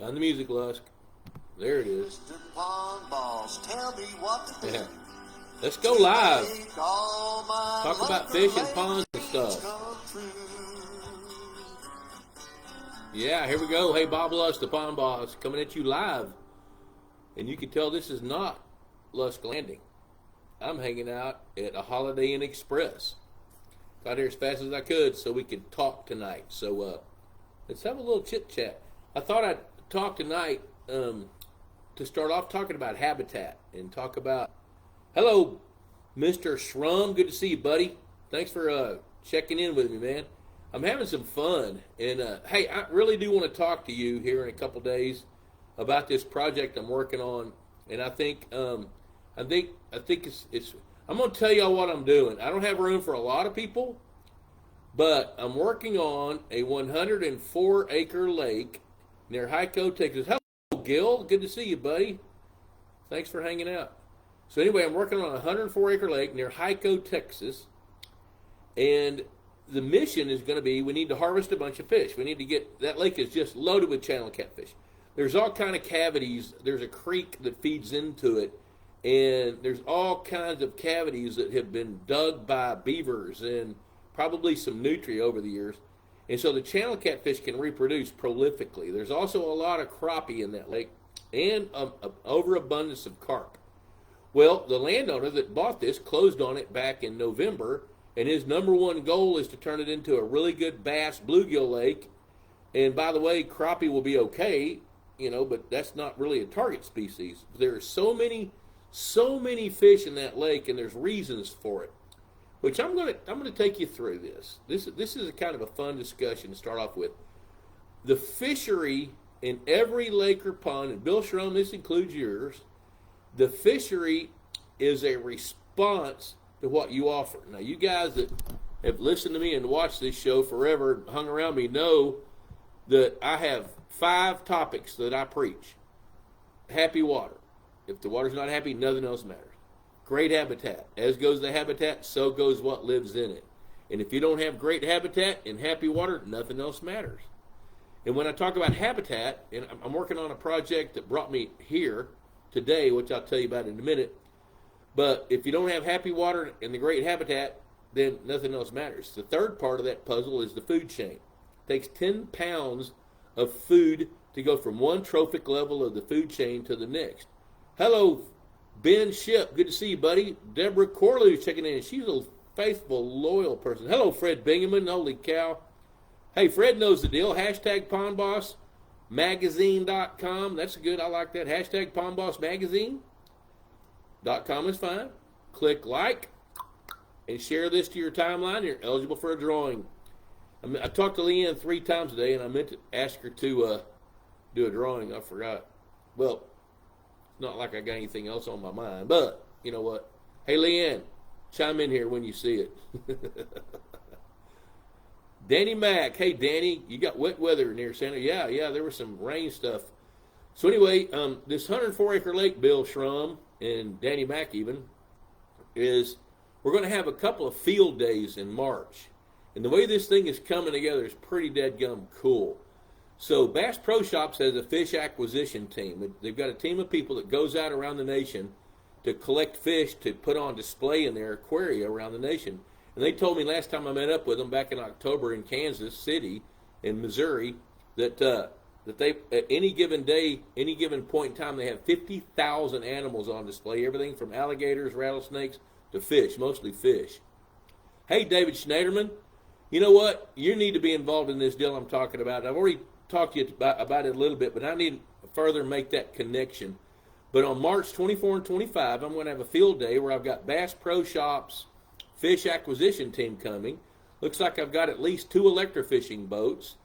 Find the music, Lusk. There it is. Mr. Pond Boss, tell me what to do. Yeah. Let's go live. Talk about fish and ponds and stuff. Yeah, here we go. Hey, Bob Lusk, the Pond Boss, coming at you live. And you can tell this is not Lusk Landing. I'm hanging out at a Holiday Inn Express. Got here as fast as I could so we could talk tonight. So let's have a little chit chat. I thought I'd talk tonight to start off talking about habitat and talk about. Hello, Mr. Shrum. Good to see you, buddy. Thanks for checking in with me, man. I'm having some fun, and hey, I really do want to talk to you here in a couple days about this project I'm working on, and I think it's. I'm going to tell y'all what I'm doing. I don't have room for a lot of people, but I'm working on a 104-acre lake near Hico, Texas. Hello, Gil. Good to see you, buddy. Thanks for hanging out. So anyway, I'm working on a 104-acre lake near Hico, Texas, and the mission is going to be we need to harvest a bunch of fish. We need to get, that lake is just loaded with channel catfish. There's all kind of cavities. There's a creek that feeds into it, and there's all kinds of cavities that have been dug by beavers and probably some nutria over the years. And so the channel catfish can reproduce prolifically. There's also a lot of crappie in that lake and an overabundance of carp. Well, the landowner that bought this closed on it back in November, and his number one goal is to turn it into a really good bass bluegill lake. And by the way, crappie will be okay, but that's not really a target species. There are so many fish in that lake, and there's reasons for it, which I'm gonna take you through this. This is a kind of a fun discussion to start off with. The fishery in every lake or pond, and Bill Shrum, this includes yours. The fishery is a response to what you offer. Now, you guys that have listened to me and watched this show forever, hung around me, know that I have 5 topics that I preach. Happy water. If the water's not happy, nothing else matters. Great habitat. As goes the habitat, so goes what lives in it. And if you don't have great habitat and happy water, nothing else matters. And when I talk about habitat, and I'm working on a project that brought me here today, which I'll tell you about in a minute, but if you don't have happy water and the great habitat, then nothing else matters. The third part of that puzzle is the food chain. It takes 10 pounds of food to go from one trophic level of the food chain to the next. Hello, Ben Ship. Good to see you, buddy. Deborah Corley checking in. She's a faithful, loyal person. Hello, Fred Bingaman. Holy cow. Hey, Fred knows the deal. Hashtag PondBossMagazine.com. That's good. I like that. Hashtag PondBossMagazine.com is fine. Click like and share this to your timeline. You're eligible for a drawing. I talked to Leanne 3 times today, and I meant to ask her to do a drawing. I forgot. Well, it's not like I got anything else on my mind, but you know what? Hey, Leanne, chime in here when you see it. Danny Mack. Hey, Danny, you got wet weather near Santa? Yeah, there was some rain stuff. So anyway, this 104-acre lake, Bill Shrum and Danny Mack even, is we're going to have a couple of field days in March. And the way this thing is coming together is pretty dadgum cool. So Bass Pro Shops has a fish acquisition team. They've got a team of people that goes out around the nation to collect fish to put on display in their aquaria around the nation. And they told me last time I met up with them back in October in Kansas City, in Missouri, that they at any given day, any given point in time, they have 50,000 animals on display. Everything from alligators, rattlesnakes to fish, mostly fish. Hey, David Schneiderman, you know what? You need to be involved in this deal I'm talking about. I've already talked to you about it a little bit, but I need to further make that connection. But on March 24 and 25, I'm going to have a field day where I've got Bass Pro Shops fish acquisition team coming. Looks like I've got at least 2 electrofishing boats.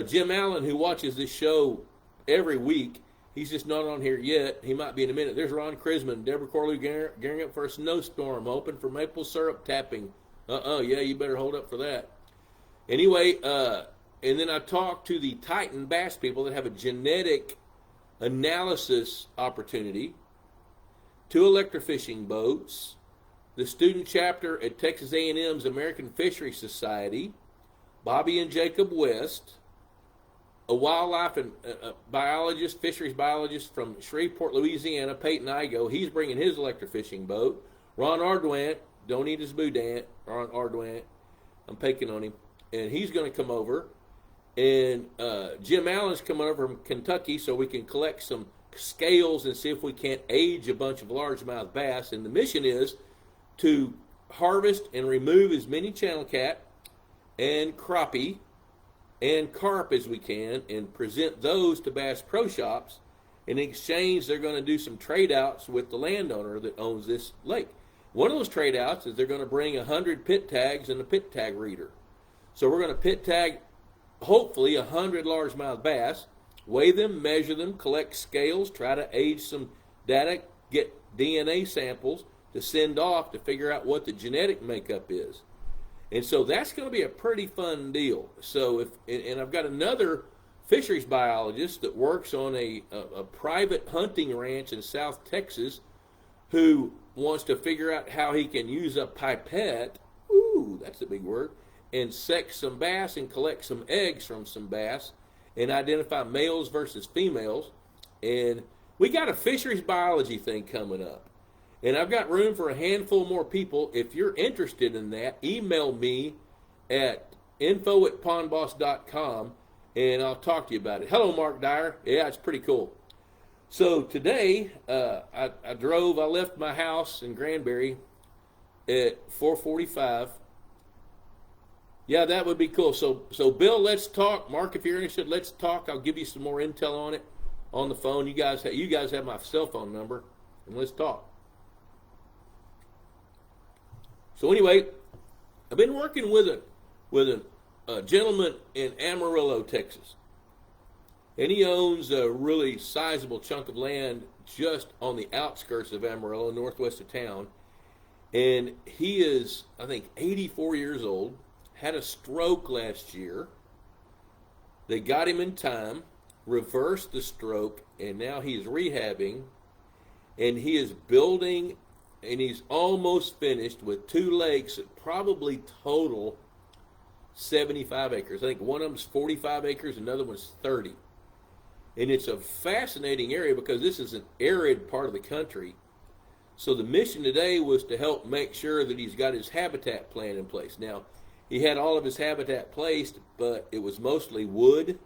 Jim Allen, who watches this show every week, he's just not on here yet. He might be in a minute. There's Ron Krisman, Deborah Corley gearing up for a snowstorm, hoping for maple syrup tapping. Yeah, you better hold up for that. Anyway, and then I talked to the Titan bass people that have a genetic analysis opportunity, 2 electrofishing boats, the student chapter at Texas A&M's American Fishery Society, Bobby and Jacob West, a wildlife and biologist, fisheries biologist from Shreveport, Louisiana, Peyton Igo. He's bringing his electrofishing boat. Ron Ardwant, don't eat his boudin, Ron Ardwant. I'm picking on him. And he's going to come over. And Jim Allen's coming over from Kentucky so we can collect some scales and see if we can't age a bunch of largemouth bass. And the mission is to harvest and remove as many channel cat and crappie and carp as we can and present those to Bass Pro Shops. In exchange, they're going to do some trade outs with the landowner that owns this lake. One of those trade outs is they're going to bring 100 pit tags and a pit tag reader. So we're going to pit tag hopefully 100 largemouth bass, weigh them, measure them, collect scales, try to age some data, get DNA samples to send off to figure out what the genetic makeup is. And so that's going to be a pretty fun deal. So and I've got another fisheries biologist that works on a private hunting ranch in South Texas who wants to figure out how he can use a pipette, ooh, that's a big word, and sex some bass and collect some eggs from some bass and identify males versus females. And we got a fisheries biology thing coming up. And I've got room for a handful more people. If you're interested in that, email me at info@pondboss.com and I'll talk to you about it. Hello, Mark Dyer. Yeah, it's pretty cool. So today, I left my house in Granbury at 4:45. Yeah, that would be cool. So Bill, let's talk. Mark, if you're interested, let's talk. I'll give you some more intel on it on the phone. You guys have my cell phone number, and let's talk. So anyway, I've been working with a gentleman in Amarillo, Texas. And he owns a really sizable chunk of land just on the outskirts of Amarillo, northwest of town. And he is, I think, 84 years old, had a stroke last year. They got him in time, reversed the stroke, and now he's rehabbing. And he is building, and he's almost finished with 2 lakes that probably total 75 acres. I think one of them's 45 acres, another one's 30. And it's a fascinating area because this is an arid part of the country. So the mission today was to help make sure that he's got his habitat plan in place. Now, he had all of his habitat placed, but it was mostly wood,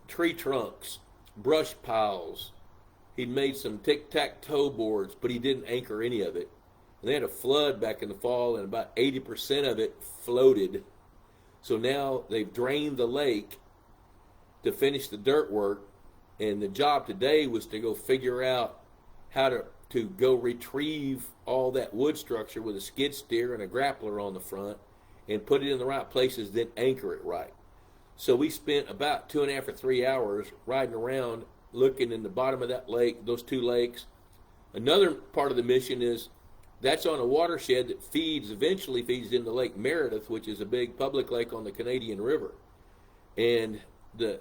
tree trunks, brush piles. He'd made some tic-tac-toe boards, but he didn't anchor any of it. And they had a flood back in the fall, and about 80% of it floated. So now they've drained the lake to finish the dirt work, and the job today was to go figure out how to go retrieve all that wood structure with a skid steer and a grappler on the front and put it in the right places, then anchor it right. So we spent about 2.5 or 3 hours riding around looking in the bottom of that lake, those 2 lakes. Another part of the mission is that's on a watershed that eventually feeds into Lake Meredith, which is a big public lake on the Canadian River. And the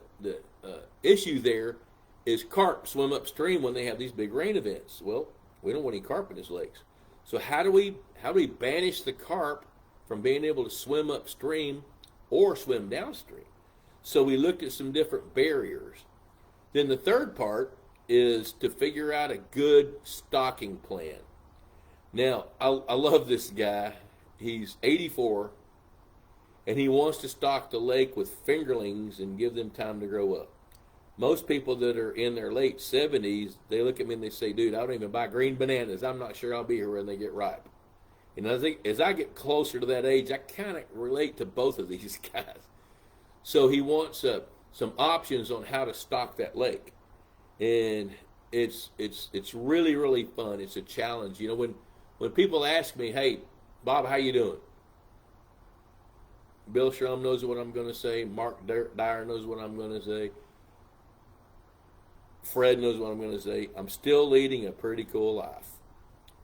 issue there is carp swim upstream when they have these big rain events. Well, we don't want any carp in these lakes. So how do we banish the carp from being able to swim upstream or swim downstream? So we looked at some different barriers. Then the third part is to figure out a good stocking plan. Now, I love this guy. He's 84, and he wants to stock the lake with fingerlings and give them time to grow up. Most people that are in their late 70s, they look at me and they say, dude, I don't even buy green bananas. I'm not sure I'll be here when they get ripe. And as I get closer to that age, I kind of relate to both of these guys. So he wants some options on how to stock that lake. And it's really, really fun. It's a challenge. When people ask me, hey, Bob, how you doing? Bill Shrum knows what I'm going to say. Mark Dyer knows what I'm going to say. Fred knows what I'm going to say. I'm still leading a pretty cool life.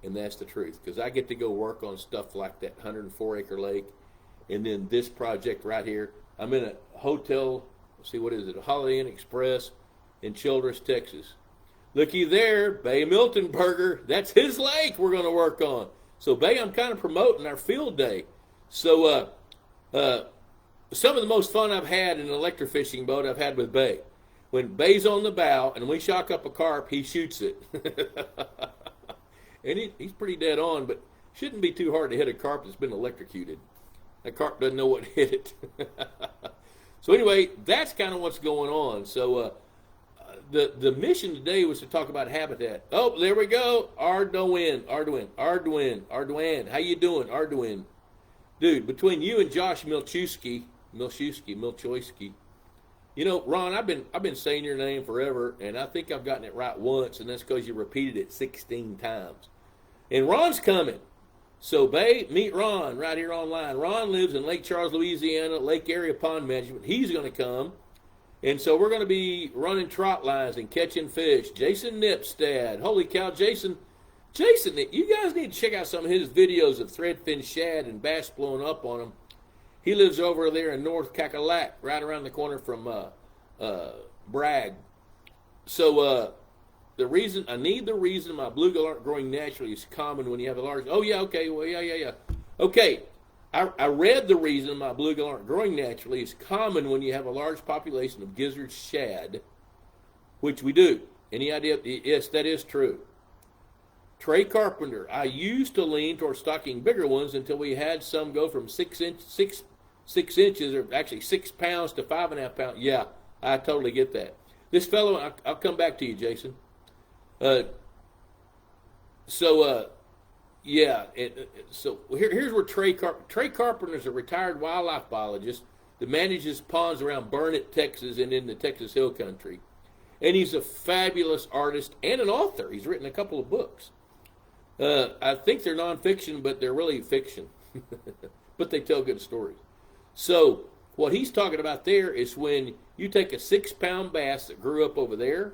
And that's the truth. Because I get to go work on stuff like that 104-acre lake. And then this project right here. I'm in a hotel, a Holiday Inn Express in Childress, Texas. Looky there, Bay Miltonberger. That's his lake we're going to work on. So, Bay, I'm kind of promoting our field day. So, some of the most fun I've had in an electrofishing boat I've had with Bay. When Bay's on the bow and we shock up a carp, he shoots it. And he's pretty dead on, but shouldn't be too hard to hit a carp that's been electrocuted. That carp doesn't know what hit it. So anyway, that's kind of what's going on. So the mission today was to talk about habitat. Oh, there we go. Arduin. How you doing, Arduin? Dude, between you and Josh Milchowski, you know, Ron, I've been saying your name forever, and I think I've gotten it right once, and that's because you repeated it 16 times. And Ron's coming. So, Bay, meet Ron right here online. Ron lives in Lake Charles, Louisiana, Lake Area Pond Management. He's going to come. And so we're going to be running trot lines and catching fish. Jason Nipstad. Holy cow, Jason, you guys need to check out some of his videos of threadfin shad and bass blowing up on them. He lives over there in North Cackalack, right around the corner from Bragg. So the reason my bluegill aren't growing naturally is common when you have a large. Oh yeah, okay, well yeah. Okay, I read the reason my bluegill aren't growing naturally is common when you have a large population of gizzard shad, which we do. Any idea? Yes, that is true. Trey Carpenter, I used to lean toward stocking bigger ones until we had some go from 6 inches, or actually 6 pounds to 5.5 pounds. Yeah, I totally get that. This fellow, I'll come back to you, Jason. So here's where Trey Carpenter is a retired wildlife biologist that manages ponds around Burnett, Texas, and in the Texas Hill Country. And he's a fabulous artist and an author. He's written a couple of books. I think they're nonfiction, but they're really fiction. But they tell good stories. So what he's talking about there is when you take a 6-pound bass that grew up over there,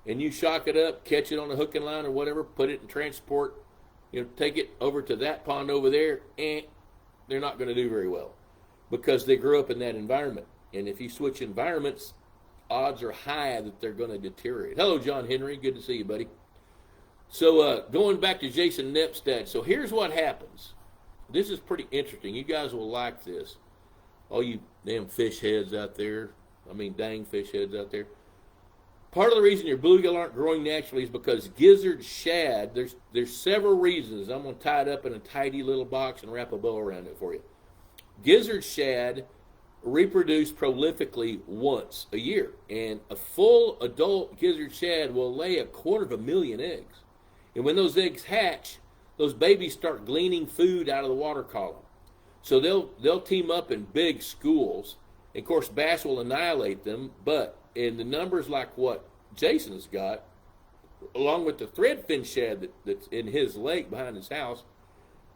and you shock it up, catch it on a hook and line or whatever, put it in transport, take it over to that pond over there, they're not going to do very well because they grew up in that environment. And if you switch environments, odds are high that they're going to deteriorate. Hello, John Henry. Good to see you, buddy. So going back to Jason Nepstad. So here's what happens. This is pretty interesting. You guys will like this. All you damn fish heads out there. Dang fish heads out there. Part of the reason your bluegill aren't growing naturally is because gizzard shad, there's several reasons. I'm going to tie it up in a tidy little box and wrap a bow around it for you. Gizzard shad reproduce prolifically once a year, and a full adult gizzard shad will lay 250,000 eggs. And when those eggs hatch, those babies start gleaning food out of the water column. So they'll team up in big schools. And of course, bass will annihilate them, but in the numbers like what Jason's got, along with the threadfin shad that's in his lake behind his house,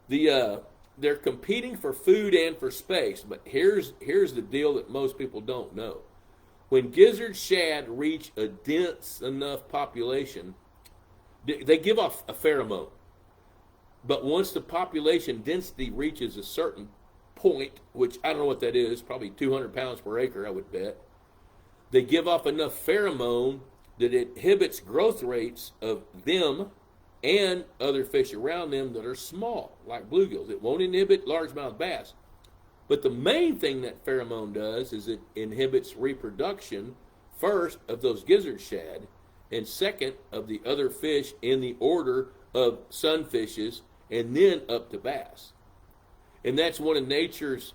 they're competing for food and for space. But here's the deal that most people don't know. When gizzard shad reach a dense enough population, they give off a pheromone. But once the population density reaches a certain point, which I don't know what that is, probably 200 pounds per acre, I would bet, they give off enough pheromone that it inhibits growth rates of them and other fish around them that are small, like bluegills. It won't inhibit largemouth bass. But the main thing that pheromone does is it inhibits reproduction, first, of those gizzard shad, and second, of the other fish in the order of sunfishes, and then up to bass. And that's one of nature's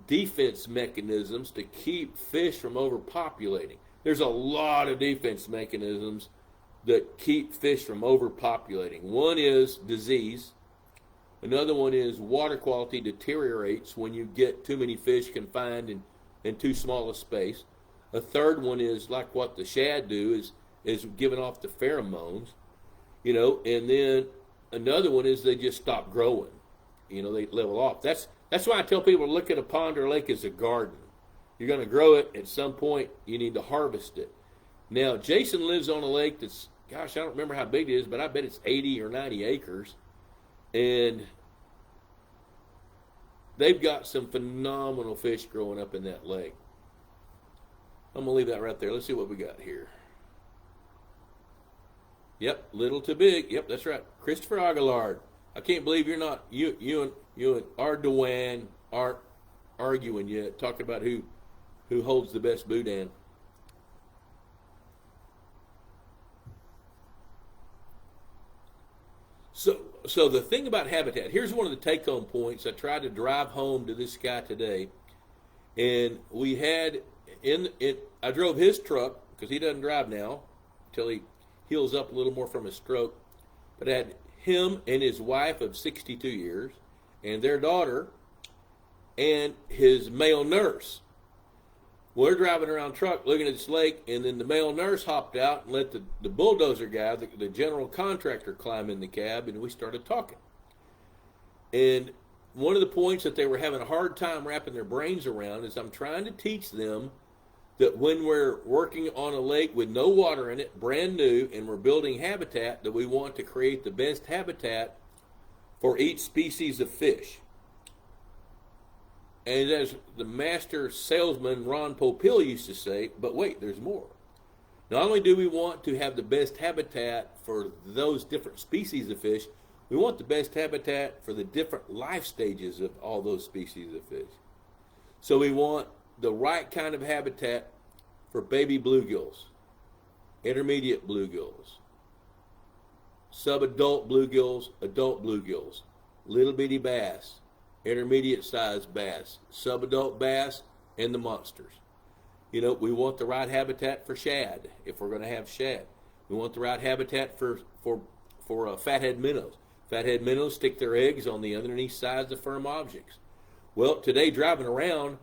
defense mechanisms to keep fish from overpopulating. There's a lot of defense mechanisms that keep fish from overpopulating. One is disease. Another one is water quality deteriorates when you get too many fish confined in too small a space. A third one is like what the shad do is giving off the pheromones, and then another one is they just stop growing. They level off. That's why I tell people to look at a pond or lake as a garden. You're going to grow it. At some point, you need to harvest it. Now, Jason lives on a lake that's, gosh, I don't remember how big it is, but I bet it's 80 or 90 acres. And they've got some phenomenal fish growing up in that lake. I'm going to leave that right there. Let's see what we got here. Yep, little to big. Yep, that's right. Christopher Aguilard. I can't believe you're not, you and Arduin aren't arguing yet, talking about who holds the best boudin. So the thing about habitat, here's one of the take-home points I tried to drive home to this guy today. And we had I drove his truck because he doesn't drive now until he heals up a little more from his stroke. But I had him and his wife of 62 years and their daughter and his male nurse. We're driving around truck looking at this lake, and then the male nurse hopped out and let the bulldozer guy, the general contractor, climb in the cab, and we started talking. And one of the points that they were having a hard time wrapping their brains around is I'm trying to teach them that when we're working on a lake with no water in it, brand new, and we're building habitat, that we want to create the best habitat for each species of fish. And as the master salesman Ron Popeil used to say, but wait, there's more. Not only do we want to have the best habitat for those different species of fish, we want the best habitat for the different life stages of all those species of fish. So we want the right kind of habitat for baby bluegills, intermediate bluegills, subadult bluegills, adult bluegills, little bitty bass, intermediate sized bass, subadult bass, and the monsters. You know, we want the right habitat for shad if we're going to have shad. We want the right habitat for fathead minnows. Fathead minnows stick their eggs on the underneath sides of firm objects. Well, today driving around,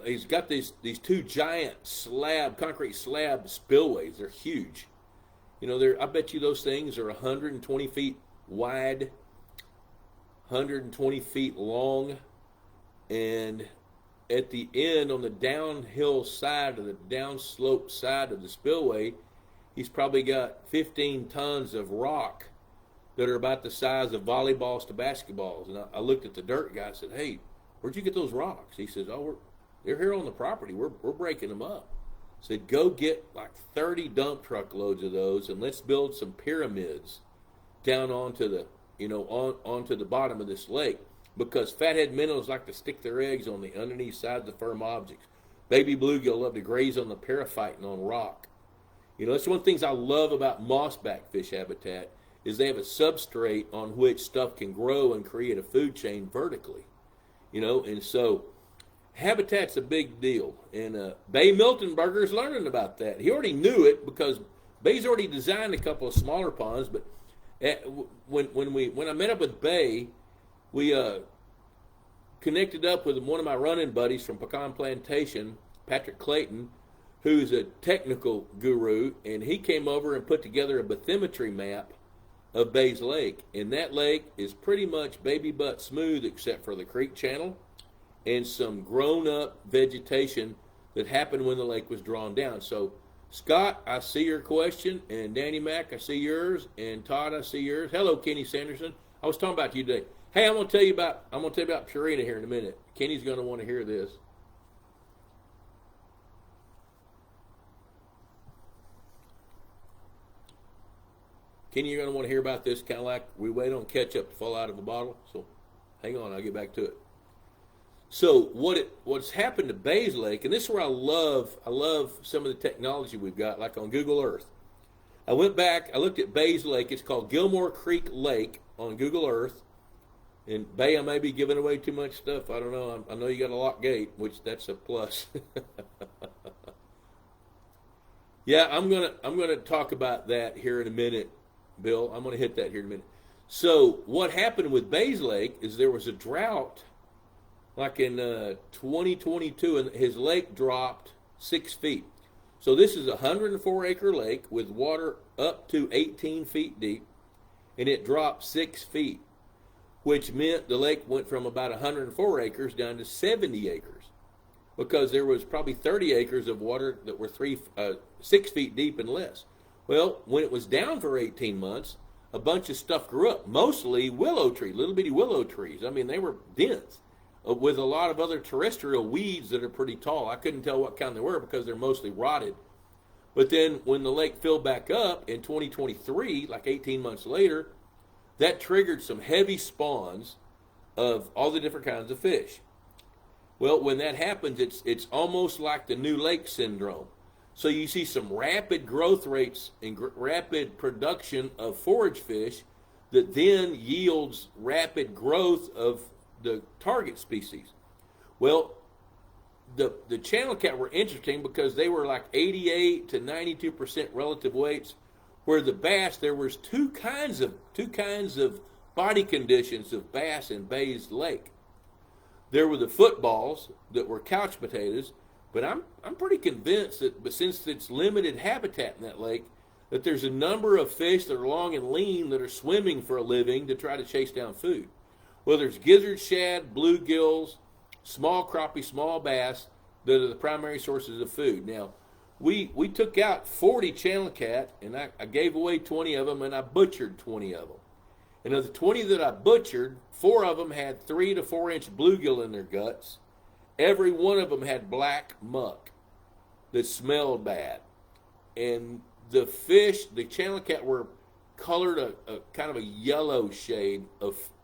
he's got these two giant concrete slab spillways. They're huge. You know, I bet you those things are 120 feet wide, 120 feet long, and at the end, on the downhill side, of the downslope side of the spillway, he's probably got 15 tons of rock that are about the size of volleyballs to basketballs. And I looked at the dirt guy and said, hey, where'd you get those rocks? He says, oh, they're here on the property. We're breaking them up. I said, go get like 30 dump truck loads of those, and let's build some pyramids down onto the onto the bottom of this lake, because fathead minnows like to stick their eggs on the underneath sides of firm objects. Baby bluegill love to graze on the periphyte and on rock. You know, that's one of the things I love about mossback fish habitat is they have a substrate on which stuff can grow and create a food chain vertically. You know, and so habitat's a big deal. And Bay Miltonberger's learning about that. He already knew it because Bay's already designed a couple of smaller ponds, but when I met up with Bay, we connected up with one of my running buddies from Pecan Plantation, Patrick Clayton, who's a technical guru, and he came over and put together a bathymetry map of Bay's Lake. And that lake is pretty much baby butt smooth except for the creek channel and some grown-up vegetation that happened when the lake was drawn down. So, Scott, I see your question, and Danny Mac, I see yours, and Todd, I see yours. Hello, Kenny Sanderson. I was talking about you today. Hey, I'm going to tell you about Purina here in a minute. Kenny's going to want to hear this. Kenny, you're going to want to hear about this, kind of like we wait on ketchup to fall out of a bottle. So, hang on, I'll get back to it. So what's happened to Bay's Lake, and this is where I love some of the technology we've got, like on Google Earth. I went back, I looked at Bay's Lake. It's called Gilmore Creek Lake on Google Earth. And Bay, I may be giving away too much stuff. I don't know. I know you got a locked gate, which that's a plus. Yeah, I'm gonna talk about that here in a minute, Bill. I'm gonna hit that here in a minute. So what happened with Bay's Lake is there was a drought like in 2022, and his lake dropped 6 feet. So this is a 104-acre lake with water up to 18 feet deep, and it dropped 6 feet, which meant the lake went from about 104 acres down to 70 acres, because there was probably 30 acres of water that were 6 feet deep and less. Well, when it was down for 18 months, a bunch of stuff grew up, mostly willow trees, little bitty willow trees. I mean, they were dense, with a lot of other terrestrial weeds that are pretty tall. I couldn't tell what kind they were because they're mostly rotted. But then when the lake filled back up in 2023, like 18 months later, that triggered some heavy spawns of all the different kinds of fish. Well, when that happens, it's almost like the new lake syndrome. So you see some rapid growth rates and rapid production of forage fish that then yields rapid growth of the target species. Well, the channel cat were interesting because they were like 88 to 92% relative weights, where the bass, there was two kinds of body conditions of bass in Bay's Lake. There were the footballs that were couch potatoes, but I'm pretty convinced that, but since it's limited habitat in that lake, that there's a number of fish that are long and lean that are swimming for a living to try to chase down food. Well, there's gizzard, shad, bluegills, small crappie, small bass that are the primary sources of food. Now, we took out 40 channel cat, and I gave away 20 of them, and I butchered 20 of them. And of the 20 that I butchered, 4 of them had 3 to 4 inch bluegill in their guts. Every one of them had black muck that smelled bad. And the fish, the channel cat, were colored a kind of a yellow shade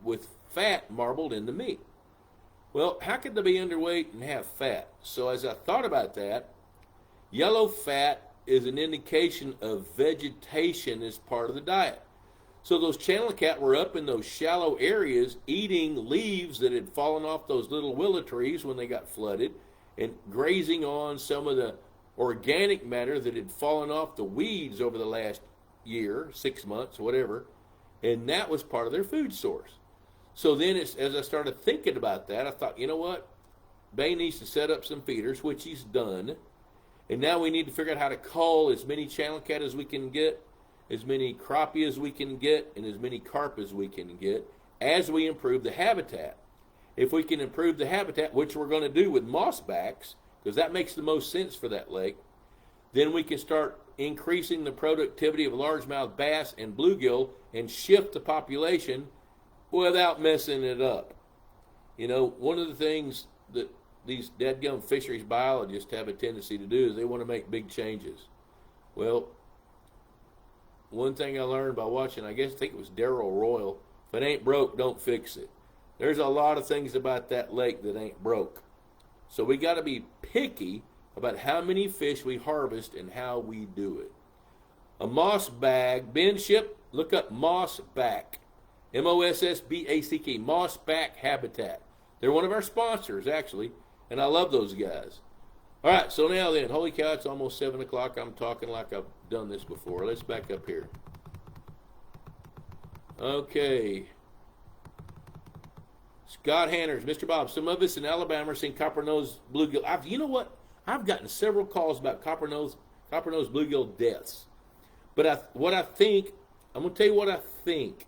with fat marbled in the meat. Well, how could they be underweight and have fat? So as I thought about that, yellow fat is an indication of vegetation as part of the diet. So those channel cat were up in those shallow areas eating leaves that had fallen off those little willow trees when they got flooded, and grazing on some of the organic matter that had fallen off the weeds over the last year, 6 months, whatever, and that was part of their food source. So then as I started thinking about that, I thought, you know what? Bay needs to set up some feeders, which he's done, and now we need to figure out how to cull as many channel cat as we can get, as many crappie as we can get, and as many carp as we can get, as we improve the habitat. If we can improve the habitat, which we're going to do with mossbacks, because that makes the most sense for that lake, then we can start increasing the productivity of largemouth bass and bluegill and shift the population without messing it up. You know, one of the things that these dadgum fisheries biologists have a tendency to do is they want to make big changes. Well, one thing I learned by watching, I think it was Darrell Royal, if it ain't broke, don't fix it. There's a lot of things about that lake that ain't broke. So we got to be picky about how many fish we harvest and how we do it. A moss bag, Ben Ship, look up moss back. M-O-S-S-B-A-C-K, moss back habitat. They're one of our sponsors, actually, and I love those guys. All right, so now then, holy cow, it's almost 7 o'clock. I'm talking like I've done this before. Let's back up here. Okay. Scott Hanners, Mr. Bob, some of us in Alabama are seeing Copper Nose Bluegill. You know what? I've gotten several calls about Copper Nose Bluegill deaths. But I'm going to tell you what I think.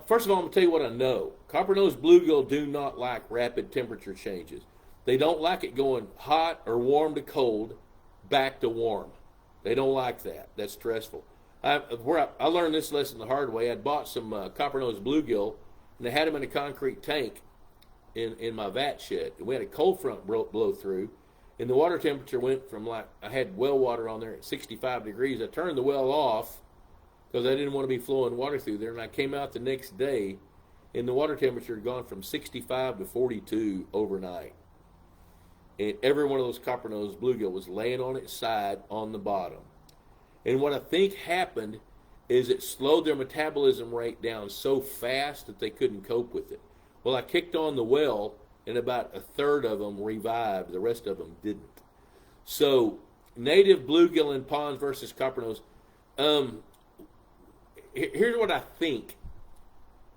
First of all, I'm going to tell you what I know. Copper Nose Bluegill do not like rapid temperature changes. They don't like it going hot or warm to cold, back to warm. They don't like that. That's stressful. I learned this lesson the hard way. I'd bought some Copper Nose Bluegill, and I had them in a concrete tank in my vat shed. We had a cold front blow through, and the water temperature went from I had well water on there at 65 degrees. I turned the well off because I didn't want to be flowing water through there, and I came out the next day, and the water temperature had gone from 65 to 42 overnight. And every one of those Copper Nose Bluegill was laying on its side on the bottom. And what I think happened is it slowed their metabolism rate down so fast that they couldn't cope with it. Well, I kicked on the well, and about a third of them revived. The rest of them didn't. So, native bluegill in ponds versus Copper Nose. Here's what I think.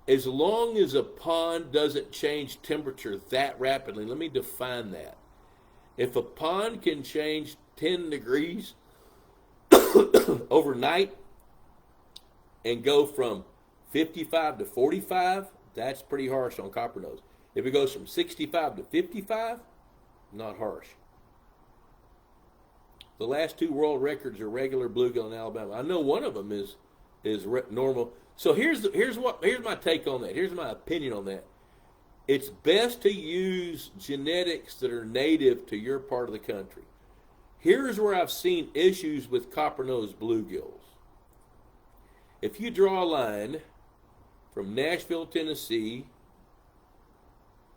As long as a pond doesn't change temperature that rapidly, let me define that. If a pond can change 10 degrees overnight and go from 55 to 45, that's pretty harsh on Copper Nose. If it goes from 65 to 55, not harsh. The last 2 world records are regular bluegill in Alabama. I know one of them is normal. So here's my take on that. Here's my opinion on that. It's best to use genetics that are native to your part of the country. Here's where I've seen issues with Copper Nose Bluegills. If you draw a line from Nashville, Tennessee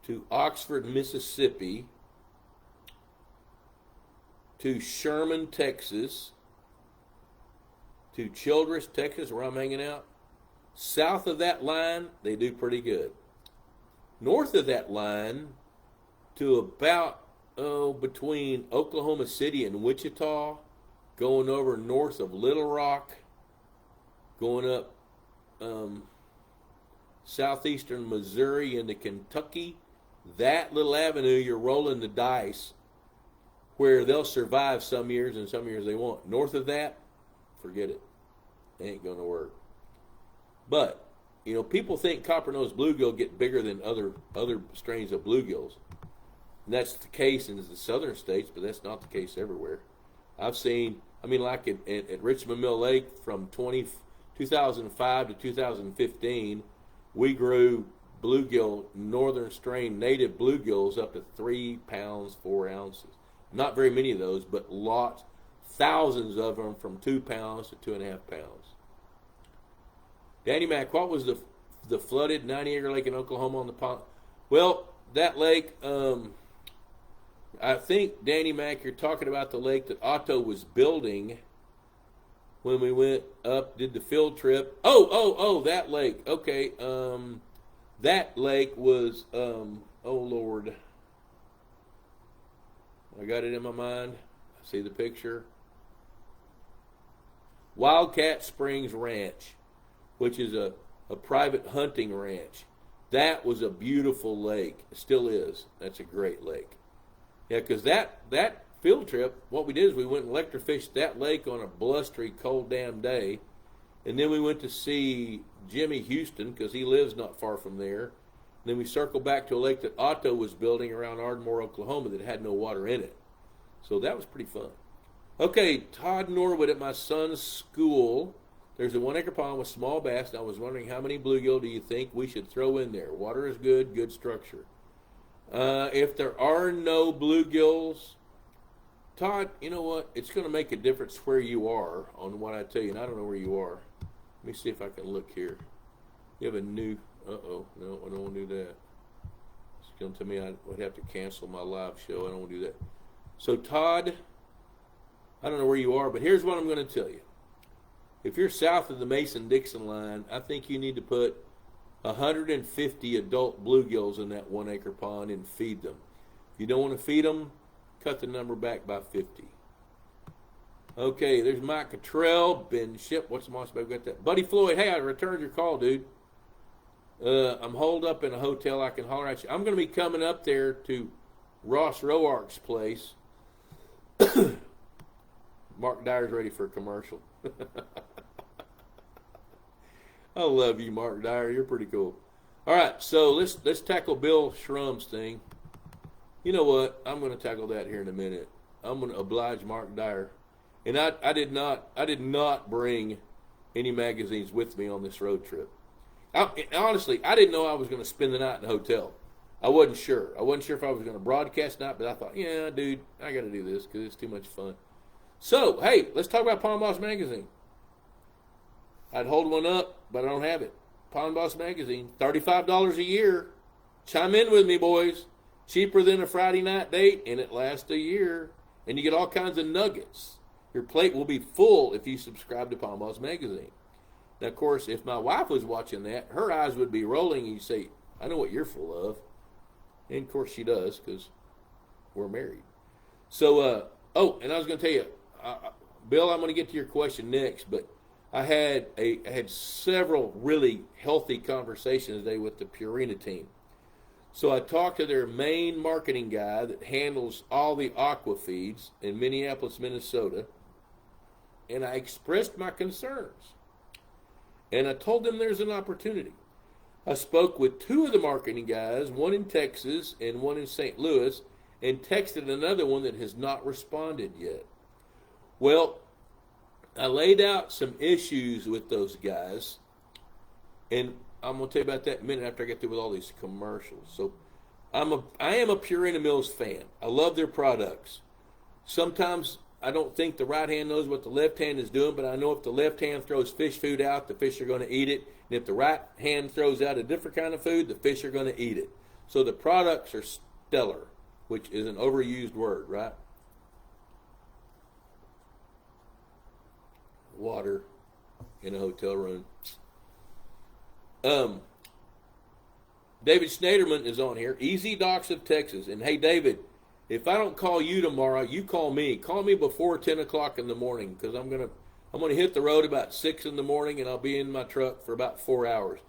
to Oxford, Mississippi, to Sherman, Texas, to Childress, Texas, where I'm hanging out. South of that line, they do pretty good. North of that line, to about between Oklahoma City and Wichita, going over north of Little Rock, going up southeastern Missouri into Kentucky, that little avenue, you're rolling the dice where they'll survive some years and some years they won't. North of that, forget it. It ain't going to work. But, people think Copper Nose Bluegill get bigger than other strains of bluegills. And that's the case in the southern states, but that's not the case everywhere. I've seen, like at Richmond Mill Lake from 2005 to 2015, we grew bluegill, northern strain native bluegills up to 3 pounds, 4 ounces. Not very many of those, but lots, thousands of them from 2 pounds to 2.5 pounds. Danny Mac, what was the flooded 90-acre lake in Oklahoma on the pond? Well, that lake, I think, Danny Mac, you're talking about the lake that Otto was building when we went up, did the field trip. Oh, that lake. Okay, that lake was, oh, Lord. I got it in my mind. I see the picture. Wildcat Springs Ranch, which is a private hunting ranch. That was a beautiful lake. It still is. That's a great lake. Yeah, because that field trip, what we did is we went and electrofished that lake on a blustery, cold damn day. And then we went to see Jimmy Houston, because he lives not far from there. And then we circled back to a lake that Otto was building around Ardmore, Oklahoma, that had no water in it. So that was pretty fun. Okay, Todd Norwood at my son's school. There's a 1-acre pond with small bass, and I was wondering how many bluegill do you think we should throw in there? Water is good structure. If there are no bluegills, Todd, you know what? It's going to make a difference where you are on what I tell you, and I don't know where you are. Let me see if I can look here. You have a new, no, I don't want to do that. It's going to tell me I would have to cancel my live show. I don't want to do that. So, Todd, I don't know where you are, but here's what I'm going to tell you. If you're south of the Mason-Dixon line, I think you need to put 150 adult bluegills in that 1-acre pond and feed them. If you don't want to feed them, cut the number back by 50. Okay, there's Mike Cottrell, Ben Ship. What's the moss baby got that? Buddy Floyd, hey, I returned your call, dude. I'm holed up in a hotel. I can holler at you. I'm going to be coming up there to Ross Roark's place. Mark Dyer's ready for a commercial. I love you, Mark Dyer. You're pretty cool. All right, so let's tackle Bill Shrum's thing. You know what? I'm going to tackle that here in a minute. I'm going to oblige Mark Dyer. And I did not bring any magazines with me on this road trip. Honestly, I didn't know I was going to spend the night in a hotel. I wasn't sure. I wasn't sure if I was going to broadcast tonight, but I thought, yeah, dude, I got to do this because it's too much fun. So, hey, let's talk about Pond Boss Magazine. I'd hold one up, but I don't have it. Pond Boss Magazine, $35 a year. Chime in with me, boys. Cheaper than a Friday night date, and it lasts a year. And you get all kinds of nuggets. Your plate will be full if you subscribe to Pond Boss Magazine. Now, of course, if my wife was watching that, her eyes would be rolling, and you'd say, I know what you're full of. And, of course, she does, because we're married. So, and I was going to tell you, Bill, I'm going to get to your question next, but I had several really healthy conversations today with the Purina team. So I talked to their main marketing guy that handles all the aqua feeds in Minneapolis, Minnesota, and I expressed my concerns. And I told them there's an opportunity. I spoke with 2 of the marketing guys, one in Texas and one in St. Louis, and texted another one that has not responded yet. Well, I laid out some issues with those guys, and I'm going to tell you about that in a minute after I get through with all these commercials. So I am a Purina Mills fan. I love their products. Sometimes I don't think the right hand knows what the left hand is doing, but I know if the left hand throws fish food out, the fish are going to eat it. And if the right hand throws out a different kind of food, the fish are going to eat it. So the products are stellar, which is an overused word, right? Water in a hotel room. David Schneiderman is on here. Easy Docks of Texas. And hey, David, if I don't call you tomorrow, you call me. Call me before 10 o'clock in the morning, because I'm gonna hit the road about 6 in the morning, and I'll be in my truck for about 4 hours.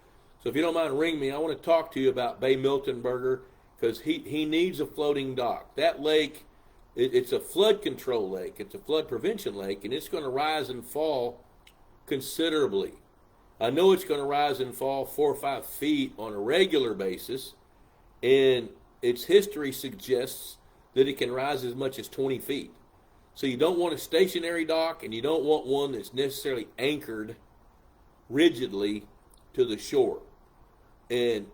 So if you don't mind, ring me. I want to talk to you about Bay Miltonberger, because he needs a floating dock. That lake, it's a flood control lake. It's a flood prevention lake, and it's going to rise and fall considerably. I know it's going to rise and fall 4 or 5 feet on a regular basis, and its history suggests that it can rise as much as 20 feet. So you don't want a stationary dock, and you don't want one that's necessarily anchored rigidly to the shore. And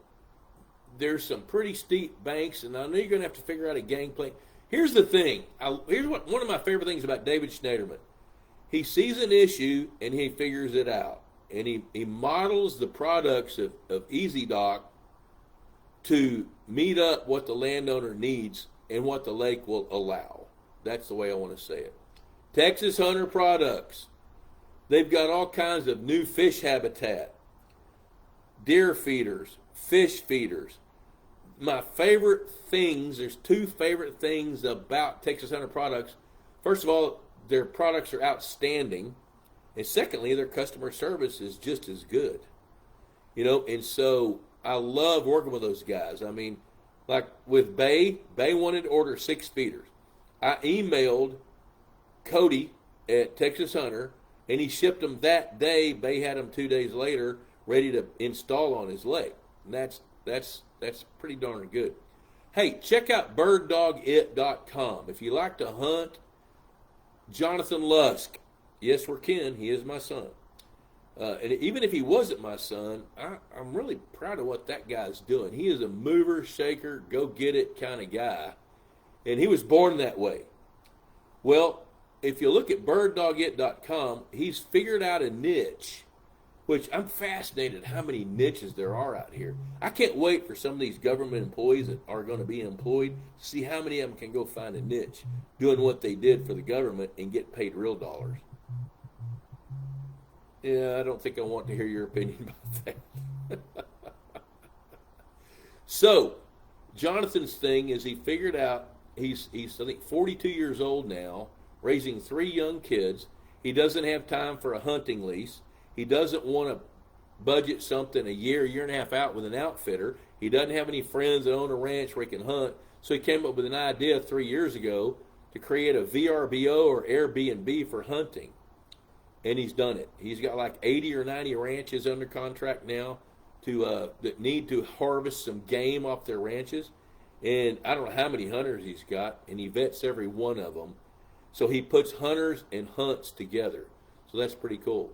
there's some pretty steep banks, and I know you're going to have to figure out a gangplank. Here's the thing. Here's one of my favorite things about David Schneiderman. He sees an issue, and he figures it out. And he models the products of Easy Dock to meet up what the landowner needs and what the lake will allow. That's the way I want to say it. Texas Hunter Products. They've got all kinds of new fish habitat, deer feeders, fish feeders. My favorite things, there's 2 favorite things about Texas Hunter Products. First of all, their products are outstanding. And secondly, their customer service is just as good. And so I love working with those guys. I mean, like with Bay wanted to order 6 feeders. I emailed Cody at Texas Hunter, and he shipped them that day. Bay had them 2 days later, ready to install on his lake. And that's pretty darn good. Hey, check out birddogit.com. If you like to hunt, Jonathan Lusk. Yes, we're kin. He is my son. And even if he wasn't my son, I'm really proud of what that guy's doing. He is a mover, shaker, go-get-it kind of guy. And he was born that way. Well, if you look at birddogit.com, he's figured out a niche, which I'm fascinated how many niches there are out here. I can't wait for some of these government employees that are going to be employed to see how many of them can go find a niche doing what they did for the government and get paid real dollars. Yeah, I don't think I want to hear your opinion about that. So, Jonathan's thing is he figured out, he's I think 42 years old now, raising 3 young kids. He doesn't have time for a hunting lease. He doesn't want to budget something a year and a half out with an outfitter. He doesn't have any friends that own a ranch where he can hunt. So he came up with an idea 3 years ago to create a VRBO or Airbnb for hunting. And he's done it. He's got like 80 or 90 ranches under contract now that need to harvest some game off their ranches. And I don't know how many hunters he's got, and he vets every one of them. So he puts hunters and hunts together. So that's pretty cool.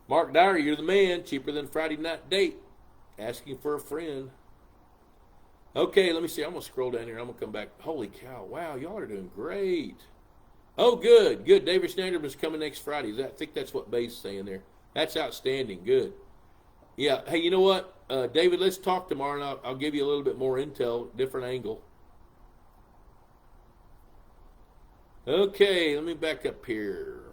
Mark Dyer, you're the man. Cheaper than Friday night date. Asking for a friend. Okay, let me see. I'm going to scroll down here. I'm going to come back. Holy cow. Wow, y'all are doing great. Oh, good. David Schneiderman's coming next Friday. I think that's what Bay's saying there. That's outstanding. Good. Yeah. Hey, you know what? David, let's talk tomorrow, and I'll give you a little bit more intel, different angle. Okay, let me back up here.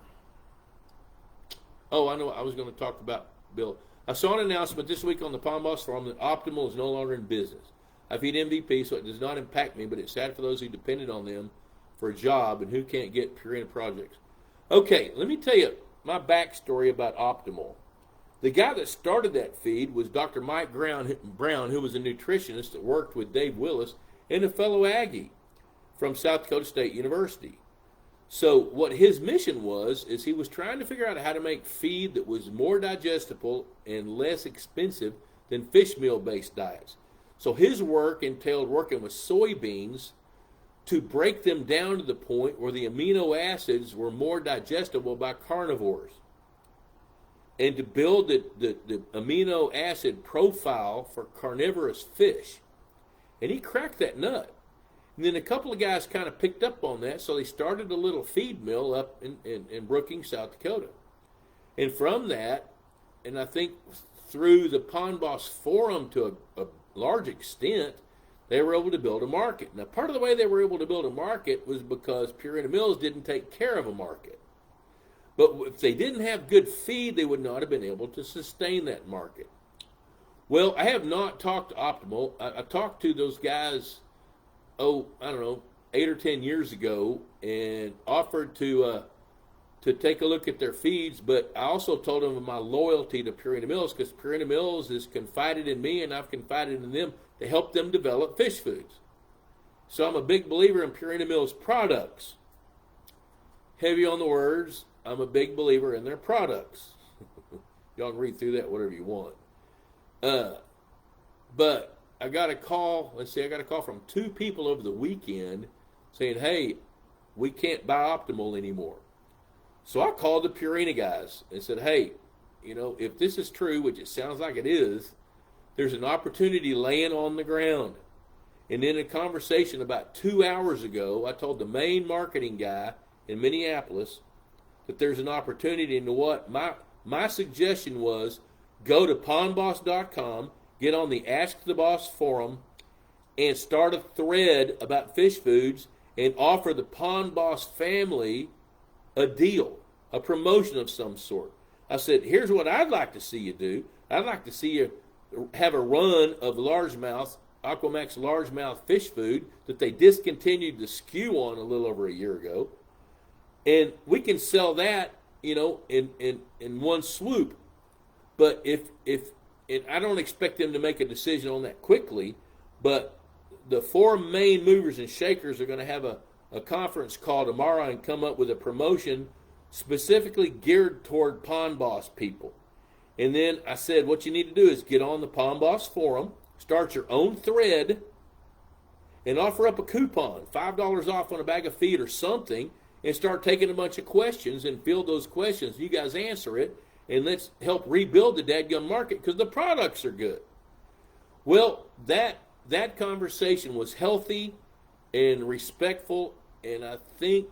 Oh, I know. I was going to talk about Bill. I saw an announcement this week on the Palm Boss Forum that Optimal is no longer in business. I feed MVP, so it does not impact me, but it's sad for those who depended on them for a job and who can't get Purina projects. Okay, let me tell you my backstory about Optimal. The guy that started that feed was Dr. Mike Brown, who was a nutritionist that worked with Dave Willis and a fellow Aggie from South Dakota State University. So what his mission was is he was trying to figure out how to make feed that was more digestible and less expensive than fish meal-based diets. So his work entailed working with soybeans to break them down to the point where the amino acids were more digestible by carnivores, and to build the amino acid profile for carnivorous fish. And he cracked that nut. And then a couple of guys kind of picked up on that, so they started a little feed mill up in Brookings, South Dakota. And from that, and I think through the Pond Boss Forum to a large extent, they were able to build a market. Now, part of the way they were able to build a market was because Purina Mills didn't take care of a market. But if they didn't have good feed, they would not have been able to sustain that market. Well, I have not talked to Optimal. I talked to those guys, I don't know, 8 or 10 years ago, and offered to take a look at their feeds. But I also told them of my loyalty to Purina Mills, because Purina Mills has confided in me, and I've confided in them to help them develop fish foods. So I'm a big believer in Purina Mills products. Heavy on the words, I'm a big believer in their products. Y'all can read through that whatever you want. But I got a call, I got a call from 2 people over the weekend saying, hey, we can't buy Optimal anymore. So I called the Purina guys and said, hey, if this is true, which it sounds like it is, there's an opportunity laying on the ground. And in a conversation about 2 hours ago, I told the main marketing guy in Minneapolis that there's an opportunity. And what my suggestion was, go to pondboss.com, get on the Ask the Boss forum, and start a thread about fish foods and offer the Pond Boss family a deal, a promotion of some sort. I said, here's what I'd like to see you do. I'd like to see you have a run of largemouth, Aquamax largemouth fish food that they discontinued the SKU on a little over a year ago. And we can sell that, in one swoop. But if I don't expect them to make a decision on that quickly, but the 4 main movers and shakers are going to have a conference call tomorrow and come up with a promotion specifically geared toward Pond Boss people. And then I said, what you need to do is get on the Pond Boss forum, start your own thread, and offer up a coupon, $5 off on a bag of feed or something, and start taking a bunch of questions and field those questions. You guys answer it, and let's help rebuild the dadgum market because the products are good. Well, that conversation was healthy and respectful, and I think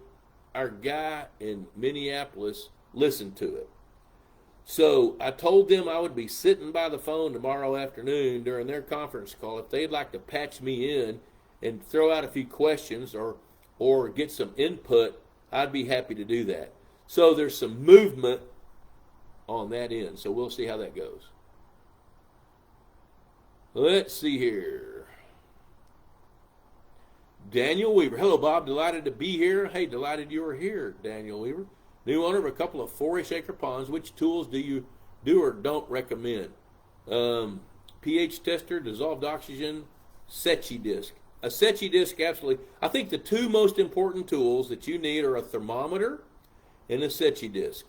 our guy in Minneapolis listened to it. So I told them I would be sitting by the phone tomorrow afternoon during their conference call. If they'd like to patch me in and throw out a few questions or get some input, I'd be happy to do that. So there's some movement on that end. So we'll see how that goes. Let's see here. Daniel Weaver. Hello, Bob. Delighted to be here. Hey, delighted you were here, Daniel Weaver. New owner of a couple of 4-ish acre ponds. Which tools do you do or don't recommend? pH tester, dissolved oxygen, Secchi disc. A Secchi disc, absolutely. I think the 2 most important tools that you need are a thermometer and a Secchi disc.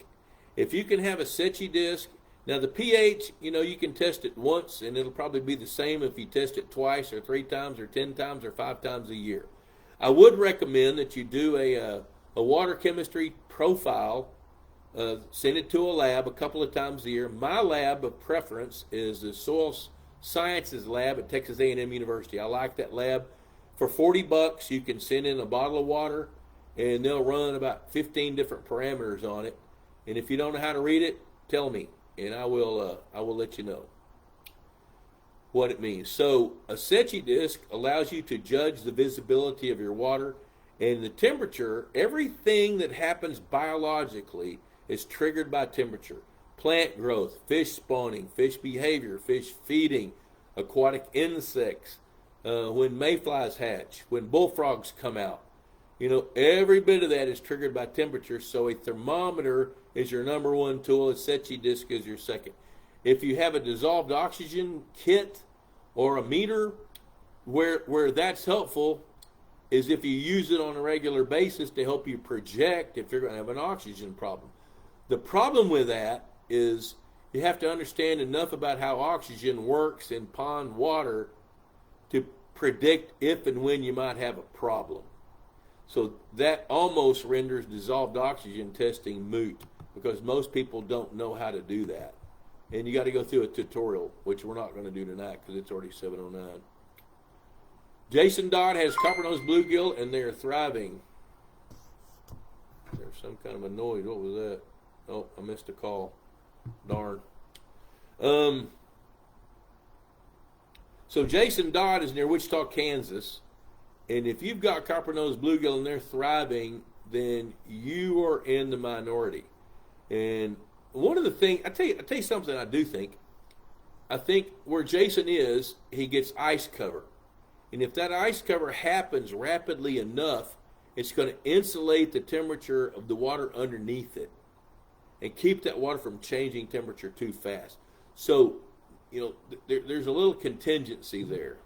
If you can have a Secchi disc, now the pH, you can test it once and it'll probably be the same if you test it twice or 3 times or 10 times or 5 times a year. I would recommend that you do a water chemistry profile, send it to a lab a couple of times a year. My lab of preference is the Soil Sciences lab at Texas A&M University. I like that lab. For $40, you can send in a bottle of water, and they'll run about 15 different parameters on it. And if you don't know how to read it, tell me, and I will let you know what it means. So a Secchi disc allows you to judge the visibility of your water and the temperature. Everything that happens biologically is triggered by temperature. Plant growth, fish spawning, fish behavior, fish feeding, aquatic insects, when mayflies hatch, when bullfrogs come out. Every bit of that is triggered by temperature, so a thermometer is your number 1 tool. A Secchi disc is your second. If you have a dissolved oxygen kit or a meter, where that's helpful is if you use it on a regular basis to help you project if you're going to have an oxygen problem. The problem with that is you have to understand enough about how oxygen works in pond water to predict if and when you might have a problem. So that almost renders dissolved oxygen testing moot because most people don't know how to do that. And you got to go through a tutorial, which we're not going to do tonight because it's already 7:09. Jason Dodd has Copper Nose Bluegill, and they are thriving. There's some kind of a noise. What was that? Oh, I missed a call. Darn. So Jason Dodd is near Wichita, Kansas. And if you've got Copper Nose Bluegill and they're thriving, then you are in the minority. And one of the things, I tell you something I do think. I think where Jason is, he gets ice cover. And if that ice cover happens rapidly enough, it's going to insulate the temperature of the water underneath it and keep that water from changing temperature too fast. So, there's a little contingency there.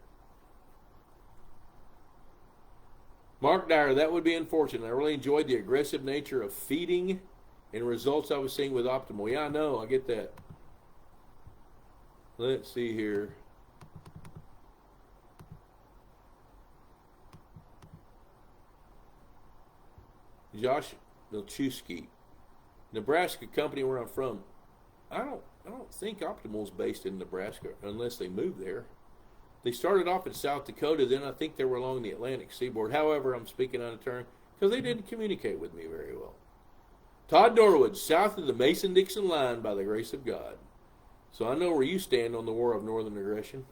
Mark Dyer, that would be unfortunate. I really enjoyed the aggressive nature of feeding and results I was seeing with Optimal. Yeah, I know. I get that. Let's see here. Josh Milchewski, Nebraska company where I'm from. I don't think Optimal's based in Nebraska unless they moved there. They started off in South Dakota, then I think they were along the Atlantic seaboard. However, I'm speaking out of turn because they didn't communicate with me very well. Todd Norwood, south of the Mason-Dixon line by the grace of God. So I know where you stand on the war of northern aggression.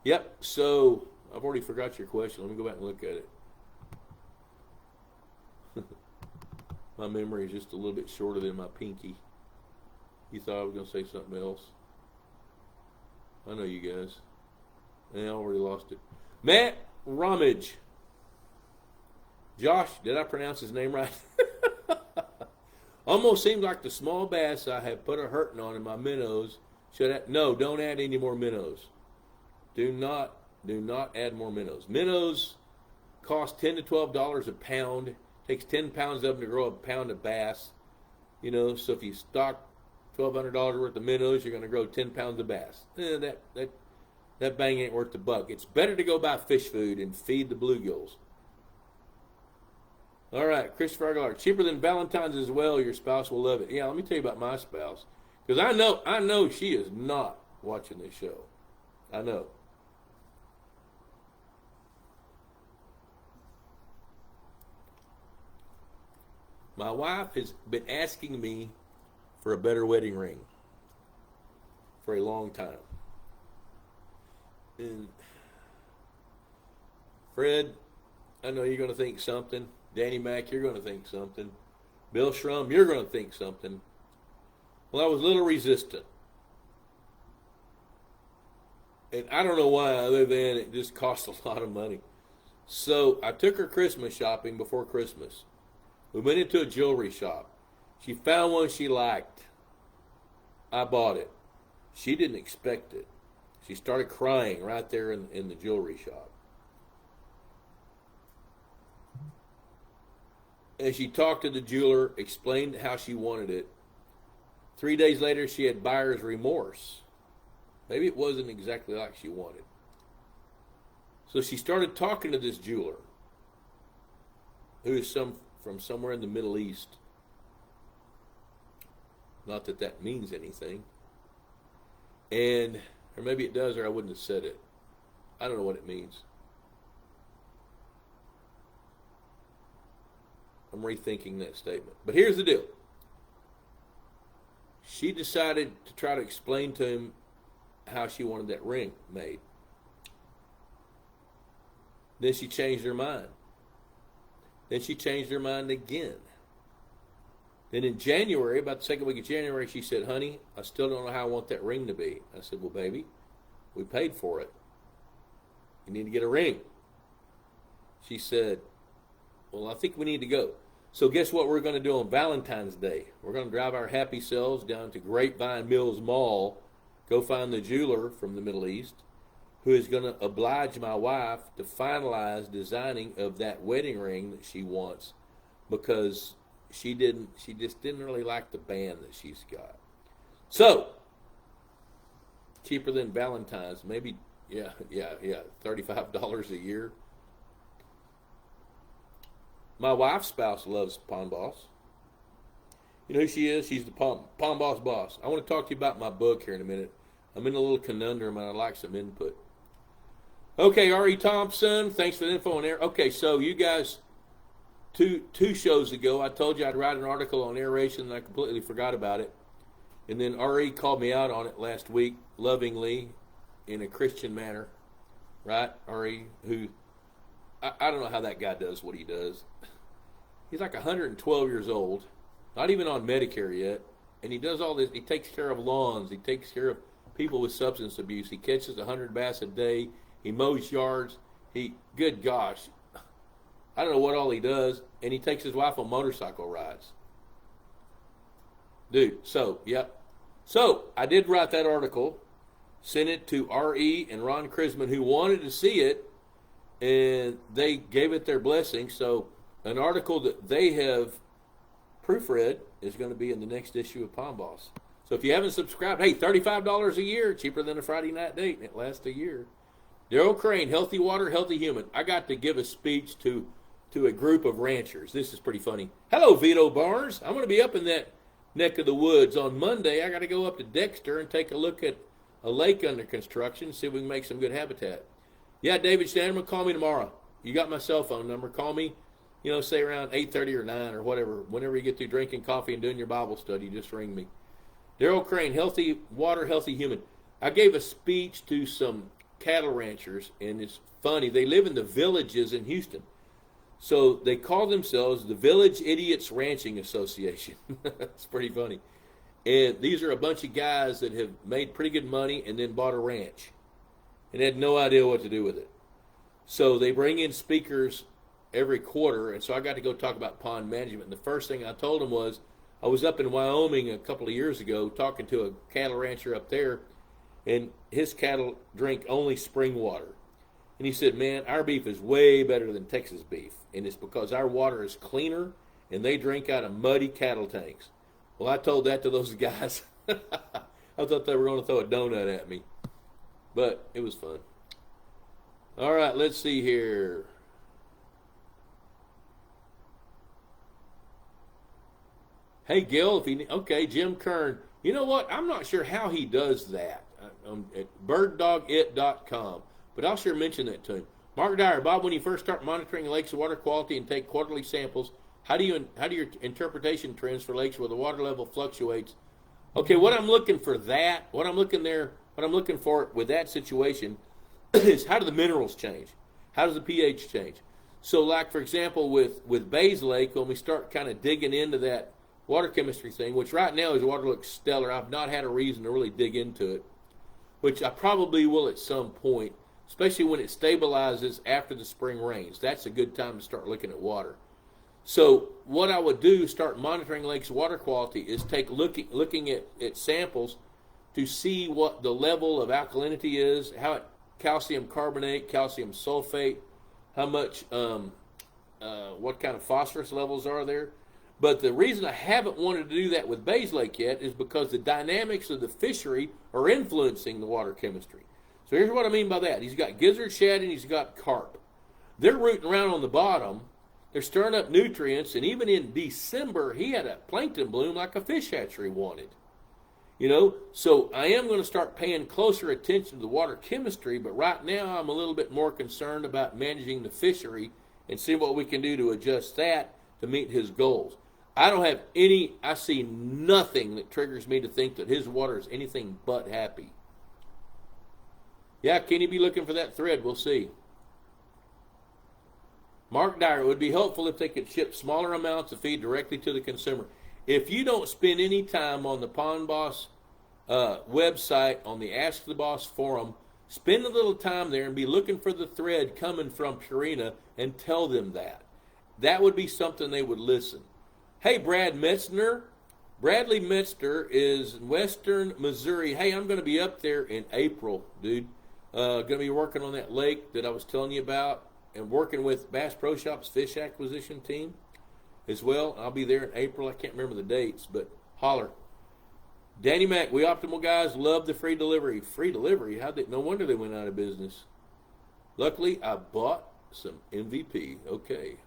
Yep, so I've already forgot your question. Let me go back and look at it. My memory is just a little bit shorter than my pinky. You thought I was going to say something else? I know you guys. I already lost it. Matt Rummage. Josh, did I pronounce his name right? Almost seems like the small bass I have put a hurting on in my minnows. No, don't add any more minnows. Do not add more minnows. Minnows cost $10 to $12 a pound. Takes 10 pounds of them to grow a pound of bass. So if you stock $1,200 worth of minnows, you're going to grow 10 pounds of bass. That bang ain't worth the buck. It's better to go buy fish food and feed the bluegills. All right, Christopher Aguilar, cheaper than Valentine's as well. Your spouse will love it. Yeah, let me tell you about my spouse, because I know she is not watching this show. I know. My wife has been asking me for a better wedding ring for a long time. And Fred, I know you're going to think something. Danny Mack, you're going to think something. Bill Shrum, you're going to think something. Well, I was a little resistant. And I don't know why, other than it just cost a lot of money. So I took her Christmas shopping before Christmas. We went into a jewelry shop. She found one she liked. I bought it. She didn't expect it. She started crying right there in the jewelry shop. And she talked to the jeweler, explained how she wanted it. 3 days later, she had buyer's remorse. Maybe it wasn't exactly like she wanted. So she started talking to this jeweler, who is from somewhere in the Middle East. Not that that means anything. Or maybe it does, or I wouldn't have said it. I don't know what it means. I'm rethinking that statement. But here's the deal. She decided to try to explain to him how she wanted that ring made. Then she changed her mind. Then she changed her mind again. Then in January, about the second week of January, she said, honey, I still don't know how I want that ring to be. I said, well, baby, we paid for it. You need to get a ring. She said, well, I think we need to go. So guess what we're going to do on Valentine's Day? We're going to drive our happy selves down to Grapevine Mills Mall, go find the jeweler from the Middle East, who is going to oblige my wife to finalize designing of that wedding ring that she wants, because she just didn't really like the band that she's got. So, cheaper than Valentine's, maybe, yeah, $35 a year. My wife's spouse loves Pond Boss. You know who she is? She's the Pond Boss boss. I want to talk to you about my book here in a minute. I'm in a little conundrum and I'd like some input. Okay, R.E. Thompson, thanks for the info on air. Okay, so you guys, two shows ago, I told you I'd write an article on aeration and I completely forgot about it. And then R.E. called me out on it last week, lovingly, in a Christian manner, right? Ari, who I don't know how that guy does what he does. He's like 112 years old, not even on Medicare yet, and he does all this. He takes care of lawns. He takes care of people with substance abuse. He catches 100 bass a day. He mows yards. Good gosh, I don't know what all he does, and he takes his wife on motorcycle rides. Dude, so I did write that article, sent it to R.E. and Ron Krisman, who wanted to see it, and they gave it their blessing. So an article that they have proofread is going to be in the next issue of Pond Boss. So if you haven't subscribed, hey, $35 a year, cheaper than a Friday night date, and it lasts a year. Daryl Crane, Healthy Water, Healthy Human. I got to give a speech to a group of ranchers. This is pretty funny. Hello, Vito Barnes. I'm going to be up in that neck of the woods on Monday. I got to go up to Dexter and take a look at a lake under construction, see if we can make some good habitat. Yeah, David Stanman, call me tomorrow. You got my cell phone number. Call me, say around 8:30 or 9 or whatever. Whenever you get through drinking coffee and doing your Bible study, just ring me. Daryl Crane, Healthy Water, Healthy Human. I gave a speech to some cattle ranchers, and it's funny. They live in the villages in Houston. So they call themselves the Village Idiots Ranching Association. It's pretty funny. And these are a bunch of guys that have made pretty good money and then bought a ranch and had no idea what to do with it. So they bring in speakers every quarter, and so I got to go talk about pond management. And the first thing I told them was, I was up in Wyoming a couple of years ago talking to a cattle rancher up there, and his cattle drink only spring water. And he said, man, our beef is way better than Texas beef, and it's because our water is cleaner, and they drink out of muddy cattle tanks. Well, I told that to those guys. I thought they were going to throw a donut at me, but it was fun. All right, let's see here. Hey, Gil, okay, Jim Kern. You know what? I'm not sure how he does that. At birddogit.com, but I'll sure mention that to him. Mark Dyer, Bob, when you first start monitoring lakes water quality and take quarterly samples, how do your interpretation trends for lakes where the water level fluctuates? Okay, what I'm looking for with that situation is how do the minerals change? How does the pH change? So, like for example, with Bays Lake, when we start kind of digging into that water chemistry thing, which right now his water looks stellar. I've not had a reason to really dig into it, which I probably will at some point, especially when it stabilizes after the spring rains. That's a good time to start looking at water. So what I would do, start monitoring lakes water quality, is looking at samples to see what the level of alkalinity is, calcium carbonate, calcium sulfate, how much, what kind of phosphorus levels are there. But the reason I haven't wanted to do that with Bays Lake yet is because the dynamics of the fishery are influencing the water chemistry. So here's what I mean by that. He's got gizzard, shad, and he's got carp. They're rooting around on the bottom. They're stirring up nutrients, and even in December, he had a plankton bloom like a fish hatchery wanted. So I am going to start paying closer attention to the water chemistry, but right now I'm a little bit more concerned about managing the fishery and see what we can do to adjust that to meet his goals. I see nothing that triggers me to think that his water is anything but happy. Yeah, can he be looking for that thread? We'll see. Mark Dyer, it would be helpful if they could ship smaller amounts of feed directly to the consumer. If you don't spend any time on the Pond Boss website, on the Ask the Boss forum, spend a little time there and be looking for the thread coming from Purina and tell them that. That would be something they would listen. Hey, Brad Metzner. Bradley Metzner is in western Missouri. Hey, I'm going to be up there in April, dude. Going to be working on that lake that I was telling you about and working with Bass Pro Shops fish acquisition team as well. I'll be there in April. I can't remember the dates, but holler. Danny Mack, we Optimal guys love the free delivery. Free delivery? No wonder they went out of business. Luckily, I bought some MVP. Okay.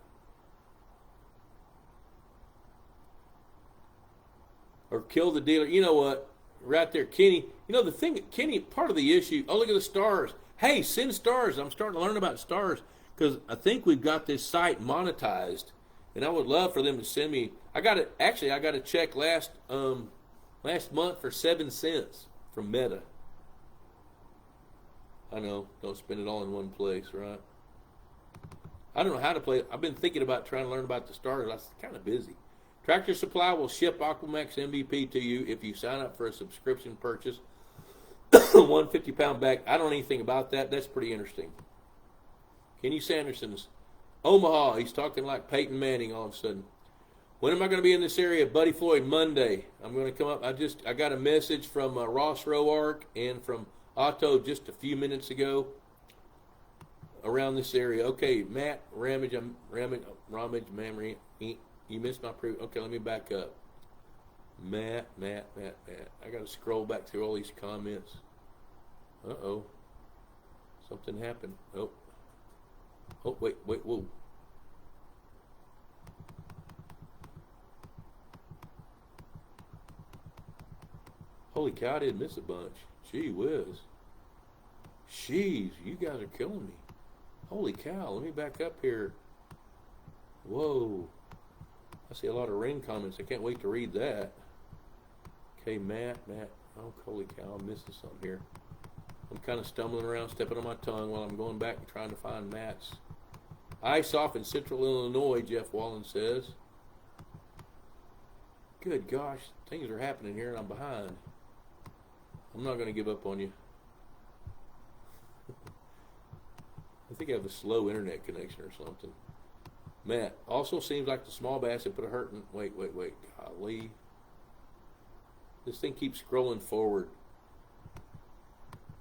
Or kill the dealer. You know what? Right there, Kenny. The thing, Kenny, part of the issue, look at the stars. Hey, send stars. I'm starting to learn about stars because I think we've got this site monetized, and I would love for them to send me. I got a check last month for 7 cents from Meta. I know. Don't spend it all in one place, right? I don't know how to play it. I've been thinking about trying to learn about the starters. I'm kind of busy. Tractor Supply will ship Aquamax MVP to you if you sign up for a subscription purchase. 150-pound bag. I don't know anything about that. That's pretty interesting. Kenny Sanderson's Omaha. He's talking like Peyton Manning all of a sudden. When am I going to be in this area? Buddy Floyd, Monday. I'm going to come up. I got a message from Ross Roark and from Otto just a few minutes ago around this area. Okay, Matt Ramage, you missed my proof. Okay, let me back up. Matt. I got to scroll back through all these comments. Uh-oh. Something happened. Oh, wait, whoa. Holy cow, I didn't miss a bunch. Gee whiz. Jeez, you guys are killing me. Holy cow, let me back up here. Whoa. I see a lot of ring comments. I can't wait to read that. Okay, Matt. Oh, holy cow, I'm missing something here. I'm kind of stumbling around, stepping on my tongue while I'm going back and trying to find Matt's. Ice off in central Illinois, Jeff Wallen says. Good gosh, things are happening here and I'm behind. I'm not going to give up on you. I think I have a slow internet connection or something. Matt, also seems like the small bass have put a hurt in... Wait. Golly. This thing keeps scrolling forward.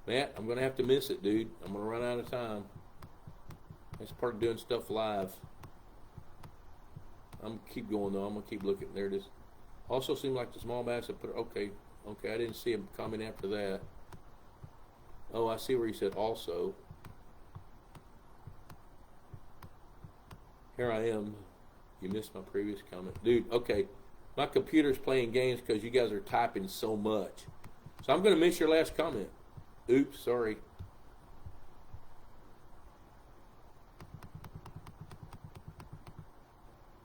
Matt, I'm going to have to miss it, dude. I'm going to run out of time. That's part of doing stuff live. I'm keep going, though. I'm going to keep looking. There it is. Also seemed like the small bass have put... Okay, I didn't see him comment after that. Oh, I see where he said also. Here I am. You missed my previous comment. Dude, okay. My computer's playing games because you guys are typing so much. So I'm going to miss your last comment. Oops, sorry.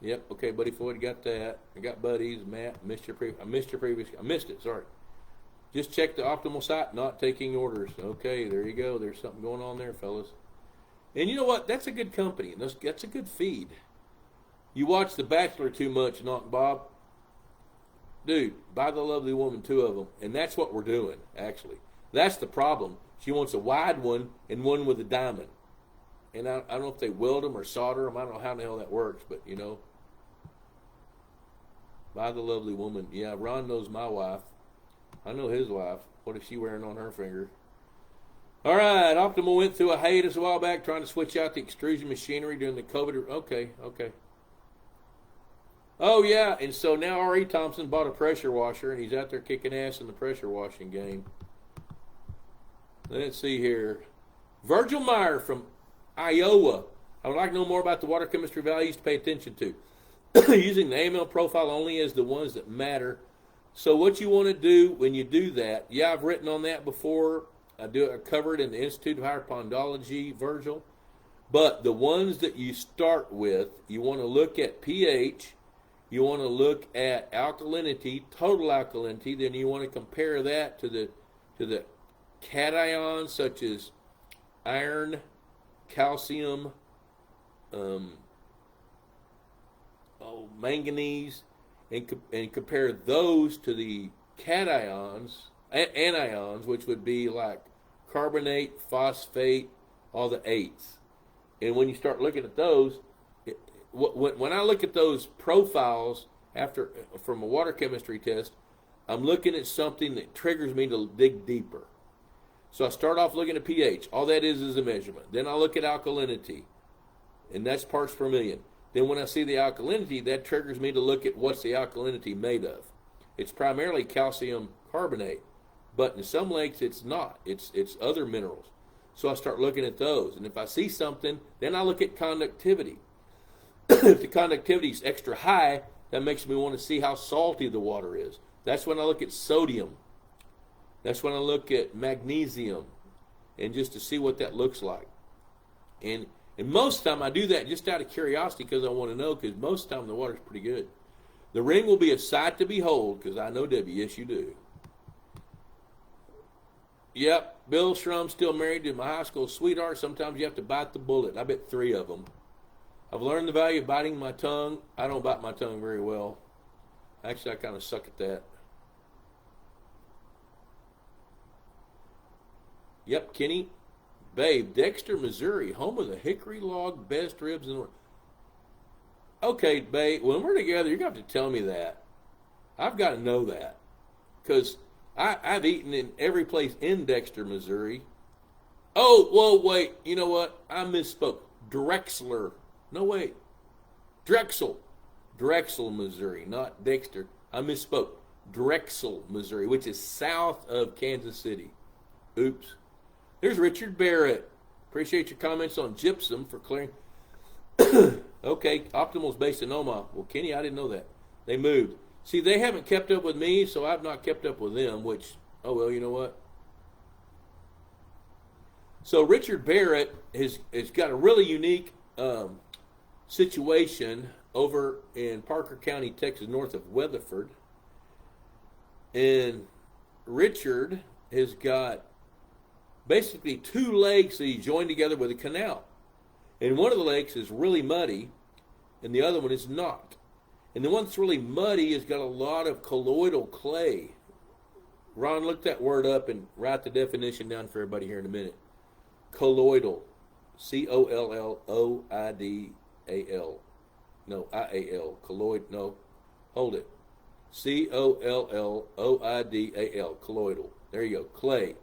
Yep, okay, Buddy Floyd, got that. I got buddies, Matt, I missed it, sorry. Just check the optimal site, not taking orders. Okay, there you go. There's something going on there, fellas. And you know what? That's a good company. And that's a good feed. You watch The Bachelor too much, Knock Bob. Dude, buy the lovely woman 2 of them. And that's what we're doing, actually. That's the problem. She wants a wide one and one with a diamond. And I don't know if they weld them or solder them. I don't know how the hell that works, but, you know. Buy the lovely woman. Yeah, Ron knows my wife. I know his wife. What is she wearing on her finger? All right, Optimal went through a hiatus a while back trying to switch out the extrusion machinery during the COVID. Okay. Oh, yeah, and so now R.E. Thompson bought a pressure washer, and he's out there kicking ass in the pressure washing game. Let's see here. Virgil Meyer from Iowa. I would like to know more about the water chemistry values to pay attention to. Using the AML profile only as the ones that matter. So what you want to do when you do that, yeah, I've written on that before. I covered in the Institute of Higher Pondology, Virgil. But the ones that you start with, you want to look at pH, you want to look at alkalinity, total alkalinity, then you want to compare that to the cations such as iron, calcium, manganese, and compare those to the cations, anions, which would be like carbonate, phosphate, all the 8s. And when you start looking at those, when I look at those profiles from a water chemistry test, I'm looking at something that triggers me to dig deeper. So I start off looking at pH. All that is a measurement. Then I look at alkalinity, and that's parts per million. Then when I see the alkalinity, that triggers me to look at what's the alkalinity made of. It's primarily calcium carbonate, but in some lakes it's not. It's other minerals. So I start looking at those, and if I see something, then I look at conductivity. If the conductivity is extra high, that makes me want to see how salty the water is. That's when I look at sodium. That's when I look at magnesium, and just to see what that looks like. And most of the time I do that just out of curiosity because I want to know, because most of the time the water's pretty good. The ring will be a sight to behold, because I know Debbie. Yes, you do. Yep, Bill Shrum still married to my high school sweetheart. Sometimes you have to bite the bullet. I bet 3 of them. I've learned the value of biting my tongue. I don't bite my tongue very well. Actually, I kind of suck at that. Yep, Kenny. Babe, Dexter, Missouri, home of the hickory log best ribs in the world. Okay, babe, when we're together, you're going to have to tell me that. I've got to know that. Because I've eaten in every place in Dexter, Missouri. Oh, whoa, wait. You know what? I misspoke. Drexler. No, wait. Drexel, Missouri, not Dexter. I misspoke. Drexel, Missouri, which is south of Kansas City. Oops. There's Richard Barrett. Appreciate your comments on Gypsum for clearing. Okay, Optimal's based in Omaha. Well, Kenny, I didn't know that. They moved. See, they haven't kept up with me, so I've not kept up with them, which, oh, well, you know what? So Richard Barrett has got a really unique situation over in Parker County, Texas, north of Weatherford. And Richard has got basically 2 lakes that he joined together with a canal. And one of the lakes is really muddy, and the other one is not. And the one that's really muddy has got a lot of colloidal clay. Ron, look that word up and write the definition down for everybody here in a minute. Colloidal. Colloidal. No, I-A-L. Colloid, no. Hold it. Colloidal. Colloidal. There you go. Clay.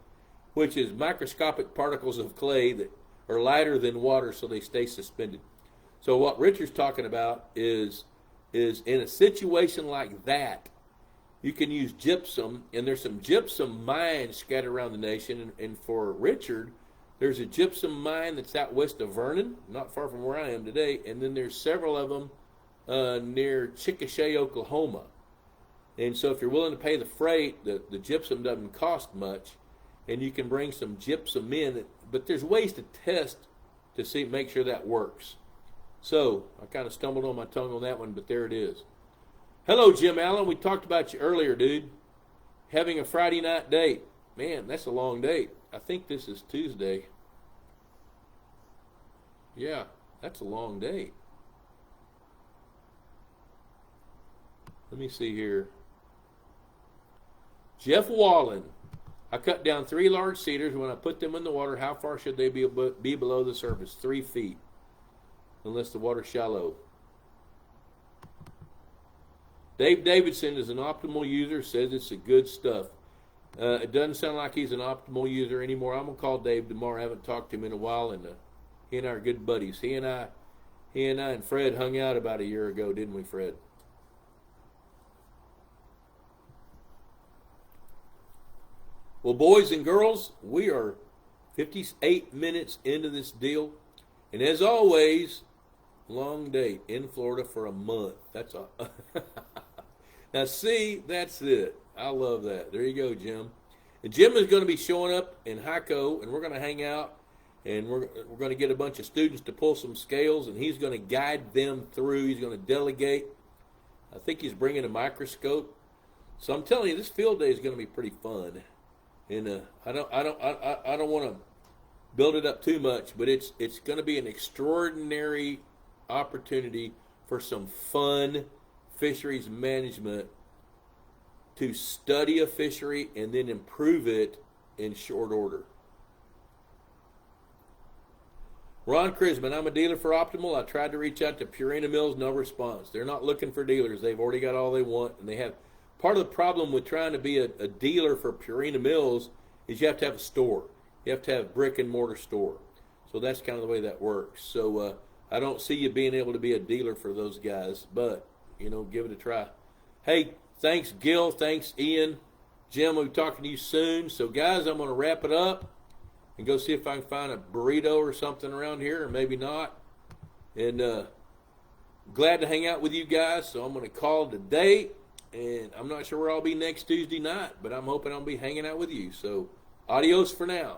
Which is microscopic particles of clay that are lighter than water, so they stay suspended. So what Richard's talking about is in a situation like that, you can use gypsum, and there's some gypsum mines scattered around the nation. And for Richard, there's a gypsum mine that's out west of Vernon, not far from where I am today, and then there's several of them near Chickasha, Oklahoma. And so if you're willing to pay the freight, the gypsum doesn't cost much, and you can bring some gypsum in. But there's ways to test to make sure that works. So I kind of stumbled on my tongue on that one, but there it is. Hello, Jim Allen. We talked about you earlier, dude. Having a Friday night date. Man, that's a long date. I think this is Tuesday. Yeah, that's a long date. Let me see here. Jeff Wallen. I cut down 3 large cedars. When I put them in the water, how far should they be below the surface? 3 feet, unless the water's shallow. Dave Davidson is an optimal user, says it's a good stuff. It doesn't sound like he's an optimal user anymore. I'm going to call Dave tomorrow. I haven't talked to him in a while, and he and I are good buddies. He and I and Fred hung out about a year ago, didn't we, Fred? Well, boys and girls, we are 58 minutes into this deal. And as always, long date in Florida for a month. That's all. Now, see, that's it. I love that. There you go, Jim. And Jim is going to be showing up in Hico, and we're going to hang out, and we're going to get a bunch of students to pull some scales, and he's going to guide them through. He's going to delegate. I think he's bringing a microscope. So I'm telling you, this field day is going to be pretty fun. And I don't want to build it up too much, but it's going to be an extraordinary opportunity for some fun fisheries management to study a fishery and then improve it in short order. Ron Krisman, I'm a dealer for Optimal. I tried to reach out to Purina Mills, no response. They're not looking for dealers. They've already got all they want, and they have. Part of the problem with trying to be a dealer for Purina Mills is you have to have a store. You have to have a brick and mortar store. So that's kind of the way that works. So I don't see you being able to be a dealer for those guys, but, give it a try. Hey, thanks, Gil. Thanks, Ian. Jim, we'll be talking to you soon. So, guys, I'm going to wrap it up and go see if I can find a burrito or something around here, or maybe not. And glad to hang out with you guys, so I'm going to call it a day. And I'm not sure where I'll be next Tuesday night, but I'm hoping I'll be hanging out with you. So, adios for now.